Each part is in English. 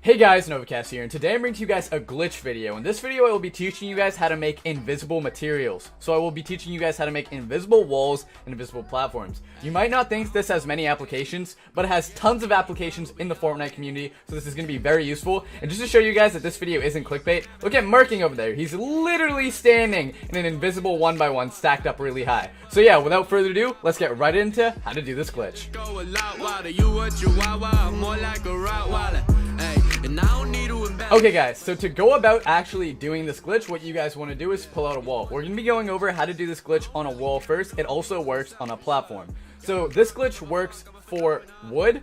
Hey guys, Novacast here, and today I'm bringing to you guys a glitch video. In this video I will be teaching you guys how to make invisible materials. So I will be teaching you guys how to make invisible walls and invisible platforms. You might not think this has many applications, but it has tons of applications in the Fortnite community, so this is going to be very useful. And just to show you guys that this video isn't clickbait, look at Merking over there. He's literally standing in an invisible 1x1 stacked up really high. So yeah, without further ado, let's get right into how to do this glitch. Okay guys, so to go about actually doing this glitch, what you guys want to do is pull out a wall. We're going to be going over how to do this glitch on a wall first. It also works on a platform. So this glitch works for wood,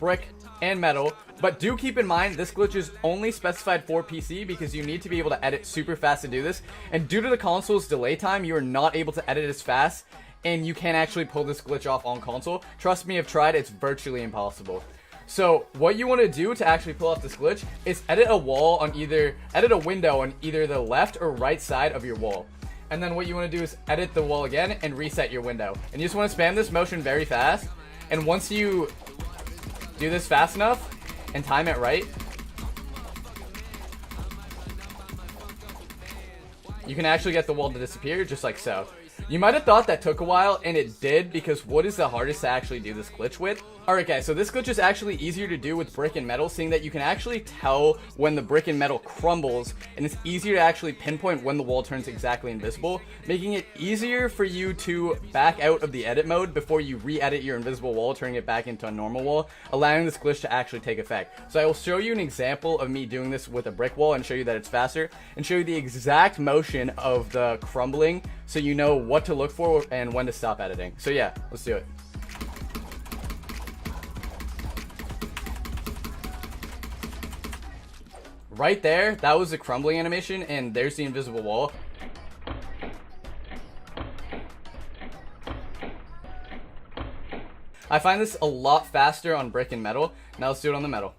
brick, and metal, but do keep in mind this glitch is only specified for PC because you need to be able to edit super fast to do this, and due to the console's delay time, you are not able to edit as fast, and you can't actually pull this glitch off on console. Trust me, I've tried, it's virtually impossible. So what you want to do to actually pull off this glitch is edit a window on either the left or right side of your wall. And then what you want to do is edit the wall again and reset your window. And you just want to spam this motion very fast. And once you do this fast enough and time it right, you can actually get the wall to disappear just like so. You might have thought that took a while, and it did, because wood is the hardest to actually do this glitch with. Alright guys, so this glitch is actually easier to do with brick and metal, seeing that you can actually tell when the brick and metal crumbles, and it's easier to actually pinpoint when the wall turns exactly invisible, making it easier for you to back out of the edit mode before you re-edit your invisible wall, turning it back into a normal wall, allowing this glitch to actually take effect. So I will show you an example of me doing this with a brick wall and show you that it's faster, and show you the exact motion of the crumbling so you know what to look for and when to stop editing. So yeah, let's do it. Right there, that was the crumbling animation, and there's the invisible wall. I find this a lot faster on brick and metal. Now let's do it on the metal.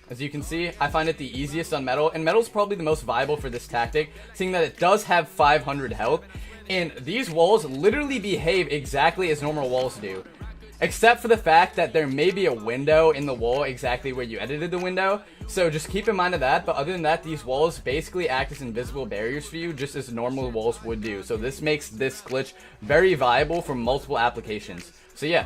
As you can see, I find it the easiest on metal, and metal is probably the most viable for this tactic, seeing that it does have 500 health. And these walls literally behave exactly as normal walls do, except for the fact that there may be a window in the wall exactly where you edited the window. So just keep in mind of that. But other than that, these walls basically act as invisible barriers for you, just as normal walls would do. So this makes this glitch very viable for multiple applications. So yeah.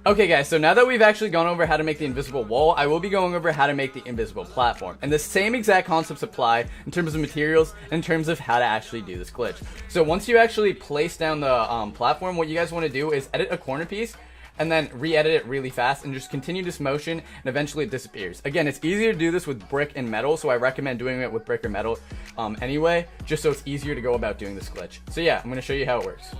Okay guys, so now that we've actually gone over how to make the invisible wall, I will be going over how to make the invisible platform. And the same exact concepts apply in terms of materials and in terms of how to actually do this glitch. So once you actually place down the platform, what you guys want to do is edit a corner piece and then re-edit it really fast and just continue this motion, and eventually it disappears. Again, it's easier to do this with brick and metal, so I recommend doing it with brick or metal anyway, just so it's easier to go about doing this glitch. So yeah, I'm going to show you how it works.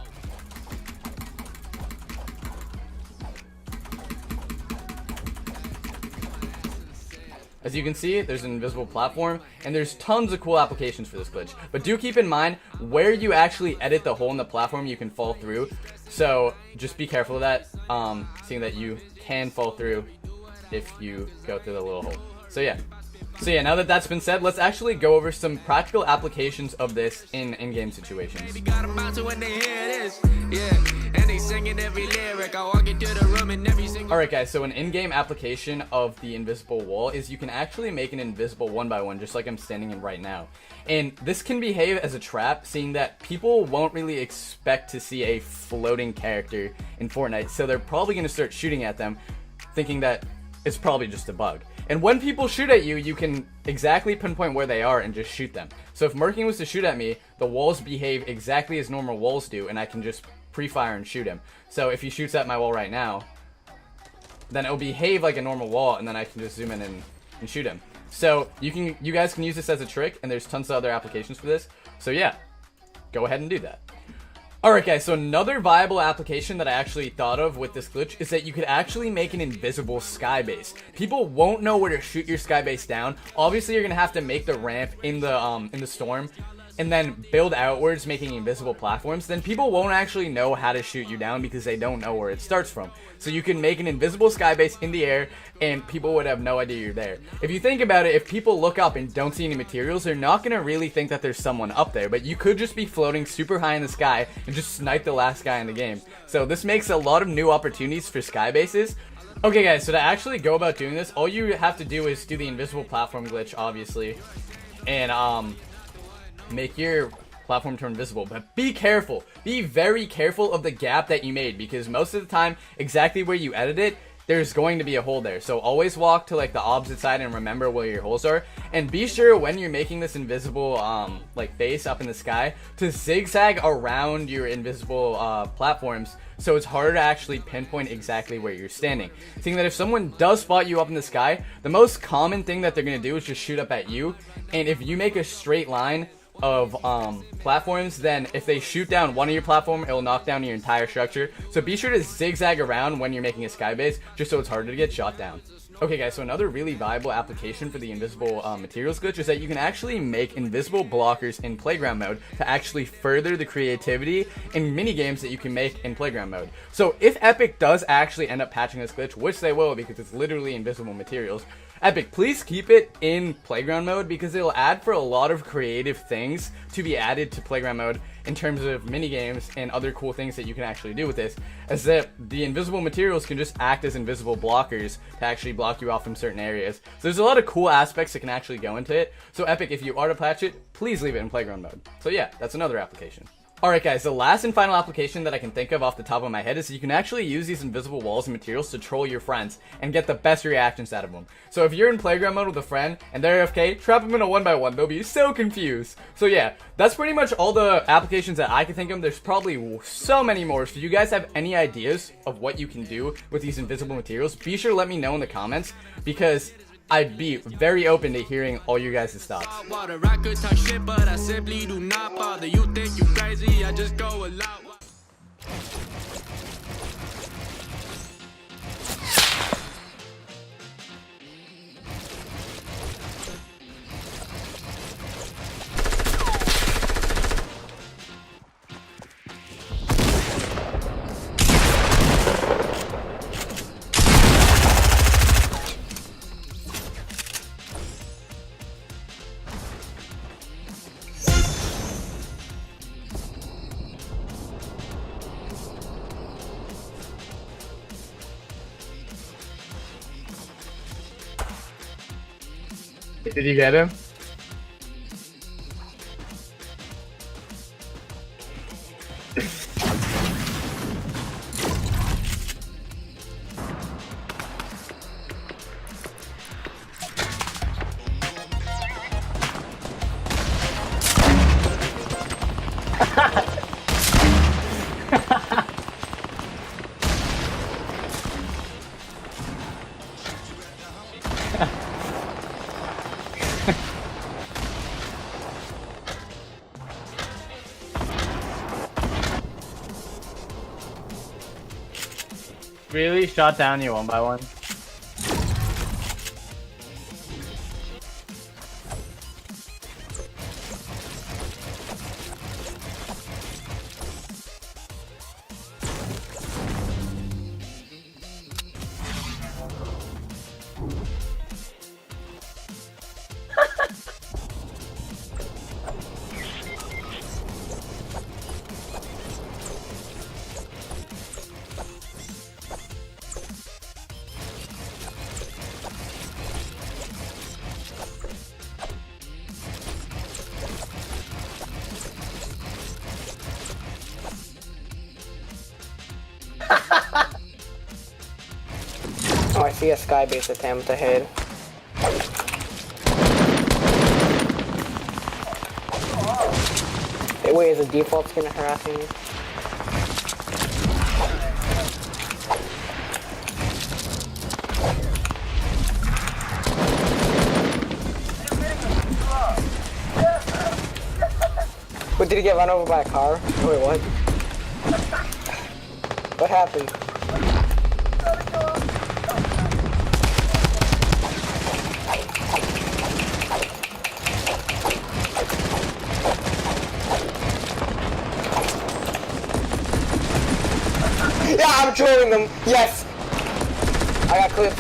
As you can see, there's an invisible platform, and there's tons of cool applications for this glitch. But do keep in mind, where you actually edit the hole in the platform, you can fall through. So just be careful of that, seeing that you can fall through if you go through the little hole. So yeah, now that that's been said, let's actually go over some practical applications of this in in-game situations. Alright guys, so an in-game application of the invisible wall is you can actually make an invisible 1x1 just like I'm standing in right now. And this can behave as a trap, seeing that people won't really expect to see a floating character in Fortnite, so they're probably going to start shooting at them, thinking that it's probably just a bug. And when people shoot at you, you can exactly pinpoint where they are and just shoot them. So if Merking was to shoot at me, the walls behave exactly as normal walls do, and I can just pre-fire and shoot him. So if he shoots at my wall right now, then it'll behave like a normal wall, and then I can just zoom in and shoot him. So you guys can use this as a trick, and there's tons of other applications for this. So yeah, go ahead and do that. Alright guys, so another viable application that I actually thought of with this glitch is that you could actually make an invisible sky base. People won't know where to shoot your sky base down. Obviously you're gonna have to make the ramp in the storm and then build outwards, making invisible platforms, then people won't actually know how to shoot you down because they don't know where it starts from. So you can make an invisible sky base in the air, and people would have no idea you're there. If you think about it, if people look up and don't see any materials, they're not going to really think that there's someone up there, but you could just be floating super high in the sky and just snipe the last guy in the game. So this makes a lot of new opportunities for sky bases. Okay guys, so to actually go about doing this, all you have to do is do the invisible platform glitch, obviously, and make your platform turn visible. But be careful, be very careful of the gap that you made, because most of the time, exactly where you edit it, there's going to be a hole there. So always walk to like the opposite side and remember where your holes are. And be sure when you're making this invisible like base up in the sky to zigzag around your invisible platforms, so it's harder to actually pinpoint exactly where you're standing. Seeing that if someone does spot you up in the sky, the most common thing that they're going to do is just shoot up at you. And if you make a straight line of platforms, then if they shoot down one of your platform, it'll knock down your entire structure. So be sure to zigzag around when you're making a sky base, just so it's harder to get shot down. Okay guys, so another really viable application for the invisible materials glitch is that you can actually make invisible blockers in playground mode to actually further the creativity in mini games that you can make in playground mode. So if Epic does actually end up patching this glitch, which they will because it's literally invisible materials, Epic, please keep it in playground mode, because it'll add for a lot of creative things to be added to playground mode in terms of mini games and other cool things that you can actually do with this, as that the invisible materials can just act as invisible blockers to actually block you off from certain areas. So there's a lot of cool aspects that can actually go into it. So Epic, if you are to patch it, please leave it in playground mode. So yeah, that's another application. Alright guys, the last and final application that I can think of off the top of my head is you can actually use these invisible walls and materials to troll your friends and get the best reactions out of them. So if you're in playground mode with a friend and they're AFK, trap them in a 1x1, they'll be so confused. So yeah, that's pretty much all the applications that I can think of. There's probably so many more. So if you guys have any ideas of what you can do with these invisible materials, be sure to let me know in the comments, because I'd be very open to hearing all you guys' thoughts. Did you get him? Really? Shot down you one by one? Oh, I see a sky base attempt ahead. Hey, wait, is the default skin harassing me? Wait, did he get run over by a car? Wait, what? What happened? Yeah, I'm trolling them. Yes. I got clips.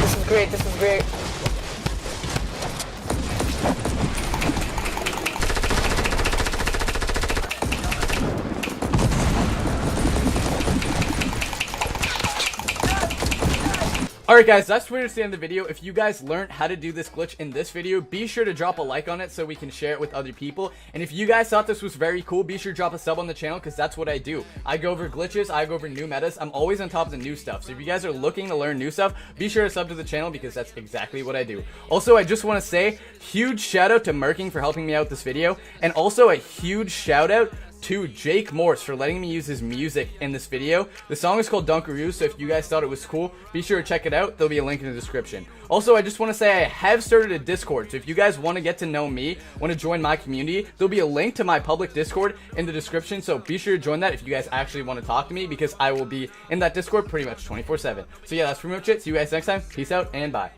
This is great. This is great. Alright guys, that's pretty much the end of the video. If you guys learned how to do this glitch in this video, be sure to drop a like on it so we can share it with other people. And if you guys thought this was very cool, be sure to drop a sub on the channel because that's what I do. I go over glitches, I go over new metas. I'm always on top of the new stuff. So if you guys are looking to learn new stuff, be sure to sub to the channel because that's exactly what I do. Also, I just want to say, huge shout out to Merking for helping me out this video. And also a huge shout out to Jake Morse for letting me use his music in this video. The song is called Dunkaroo, so if you guys thought it was cool, be sure to check it out. There'll be a link in the description. Also, I just want to say I have started a Discord, so if you guys want to get to know me, want to join my community, there'll be a link to my public Discord in the description, so be sure to join that if you guys actually want to talk to me, because I will be in that Discord pretty much 24/7. So yeah, that's pretty much it. See you guys next time. Peace out, and bye.